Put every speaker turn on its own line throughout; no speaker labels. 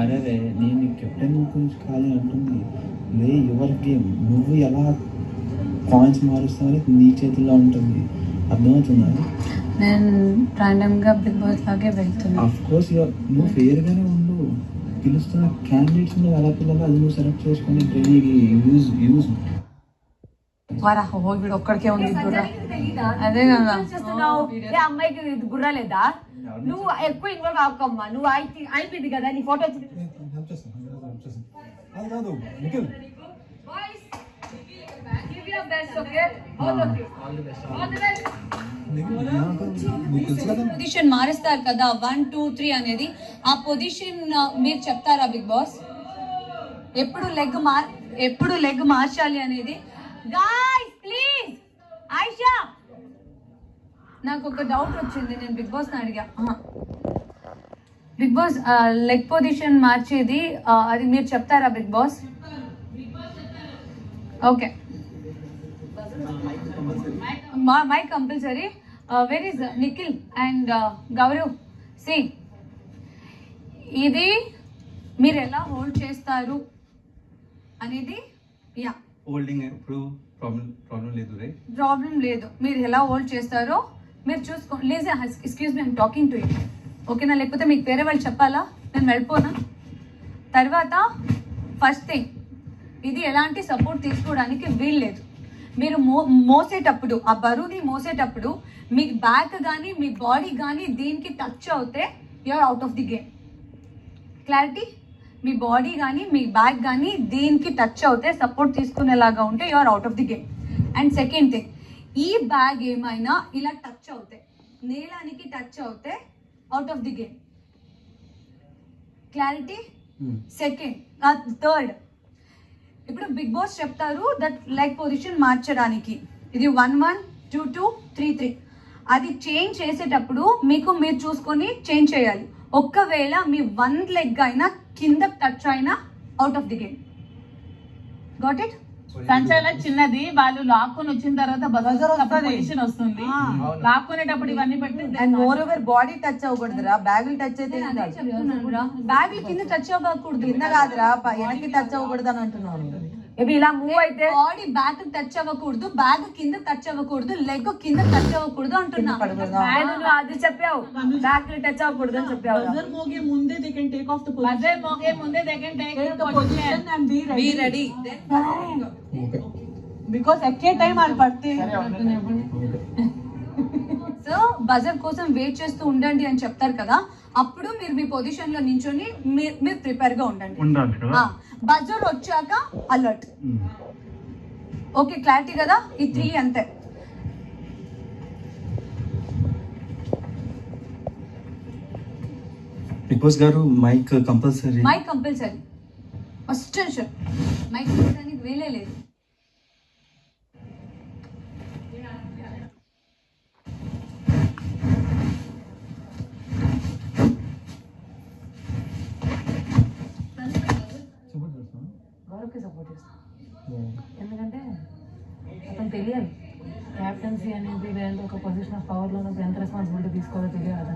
అరే రే, నేను కెప్టెన్ గురించి కాదు అంటుంది. లే యువర్ గేమ్, నువ్వు ఎలా పాయింట్స్ మారుస్తావని నీ చేతుల్లో ఉంటుంది. అర్థమవుతుందా?
నేను ర్యాండమ్గా బిగ్ బాస్ లాగే వెళ్తున్నా.
అఫ్ కోర్స్ నువ్వు ఫేర్గానే ఉండు. పిలుస్తున్న క్యాండిడేట్స్ నువ్వు ఎలా పిల్లలు అది నువ్వు సెలెక్ట్ చేసుకొని యూజ్
వారా వీడు ఒక్కడికే ఉంది గుర్ర. అదే కదా
అమ్మాయికి గుర్ర లేదా? నువ్వు ఎక్కువ ఇన్వాల్వ్ అవ్వకమ్మా. నువ్వు అయిపోయింది కదా నీ ఫోటో.
పొజిషన్ మారుస్తారు కదా 1, 2, 3 అనేది. ఆ పొజిషన్ మీరు చెప్తారా బిగ్ బాస్? ఎప్పుడు లెగ్ మార్చాలి అనేది?
గైస్ ప్లీజ్ ఆయిషా,
నాకు ఒక డౌట్ వచ్చింది. నేను బిగ్ బాస్ అడిగా, బిగ్ బాస్ లెగ్ పొజిషన్ మార్చేది అది మీరు చెప్తారా big boss? Okay, mike compulsory. Where is Nikhil and Gaurav? See, ఇది మీరు ఎలా హోల్డ్ చేస్తారు అనేది. యా,
హోల్డింగ్ ఇప్పుడు ప్రాబ్లం లేదు రే,
ప్రాబ్లం లేదు. మీరు ఎలా హోల్డ్ చేస్తారో మీరు చూసుకో. Lazy, excuse me, I'm talking to you, ఓకేనా? లేకపోతే మీకు వేరే వాళ్ళు చెప్పాలా? నేను వెళ్ళిపోనా? తర్వాత ఫస్ట్ థింగ్, ఇది ఎలాంటి సపోర్ట్ తీసుకోవడానికి వీలు లేదు. మీరు మోసేటప్పుడు, ఆ బరువుని మోసేటప్పుడు మీ బ్యాక్ కానీ మీ బాడీ కానీ దీనికి టచ్ అవుతే you're out of the game. Clarity? మీ బాడీ కానీ మీ బ్యాక్ కానీ దీనికి టచ్ అవుతే, సపోర్ట్ తీసుకునేలాగా ఉంటే you're out of the game. And second thing, ఈ బ్యాగ్ ఏమైనా ఇలా టచ్ అవుతే, నేలానికి టచ్ అవుతే out of the game. Clarity? Second. Third, ఇప్పుడు బిగ్ బాస్ చెప్తారు దట్ లెగ్ పొజిషన్ మార్చడానికి. ఇది 1, 1, 2, 2, 3, 3. అది చేంజ్ చేసేటప్పుడు మీరు చూసుకొని చేంజ్ చేయాలి. ఒక్కవేళ మీ 1 లెగ్ అయినా కింద టచ్ అయినా out of the game. Got it?
సంచాల చిన్నది, వాళ్ళు లాక్కొని వచ్చిన తర్వాత పొజిషన్ వస్తుంది. లాక్కునేటప్పుడు ఇవన్నీ పెట్టి
and moreover body touch అవ్వకూడదురా, బ్యాగులు టచ్ అయితే
బ్యాగులు కింద టచ్ అవ్వకూడదు.
కింద కాదురా, వెనక్కి టచ్ అవ్వకూడదు అని అంటున్నాను. ఇవి ఇలా మూవ్ అయితే
బాడీ బ్యాక్ టచ్ అవ్వకూడదు, బ్యాగ్ కింద టచ్ అవ్వకూడదు, లెగ్ కింద టచ్ అవ్వకూడదు అంటున్నా.
అది చెప్పావు, బ్యాక్ టచ్ అవ్వకూడదు అని చెప్పావు.
బజర్ మోగే ముందే they can take off the position. Buzzer మోగే ముందే they can take the position and be ready. Because ఎక్కే టైం అది పడితే.
సో బజర్ కోసం వెయిట్ చేస్తూ ఉండండి అని చెప్తారు కదా, అప్పుడు మీరు మీ పొజిషన్ లో నించొని మీరు ప్రిపేర్ గా ఉండండి. బజర్ వచ్చాక అలర్ట్. ఓకే, క్లారిటీ కదా? ఈ 3 అంతే.
బిగ్ బాస్ గారు mike compulsory.
Mike compulsory. First mike దానికి వేలే లేదు.
సపోర్ట్ చేస్తాను, ఎందుకంటే అతను తెలియాలి క్యాప్టెన్సీ అనేది, లేదంటే ఒక పొజిషన్ ఆఫ్ పవర్లో ఎంత రెస్పాన్సిబిలిటీ తీసుకోవాలో తెలియాలి.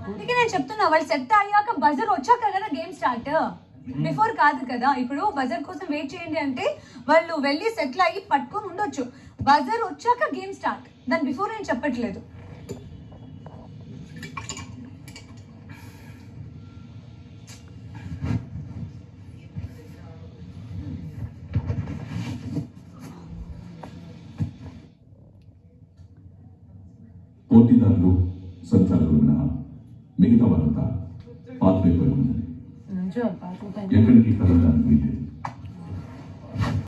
అందుకే నేను చెప్తున్నా, వాళ్ళు సెట్ అయ్యాక బజర్ వచ్చాక కదా గేమ్ స్టార్ట్, బిఫోర్ కాదు కదా. ఇప్పుడు బజర్ కోసం వెయిట్ చేయండి అంటే వాళ్ళు వెళ్ళి సెటిల్ అయ్యి పట్టుకొని ఉండొచ్చు. బజర్ వచ్చాక గేమ్ స్టార్ట్, దాని బిఫోర్ నేను చెప్పట్లేదు.
పోటీదారులు సంచాలకులు మినహా మిగతా వారంతా పాత్రైపోయి ఉన్నది. ఎక్కడికి కదలడానికి వీలేదు.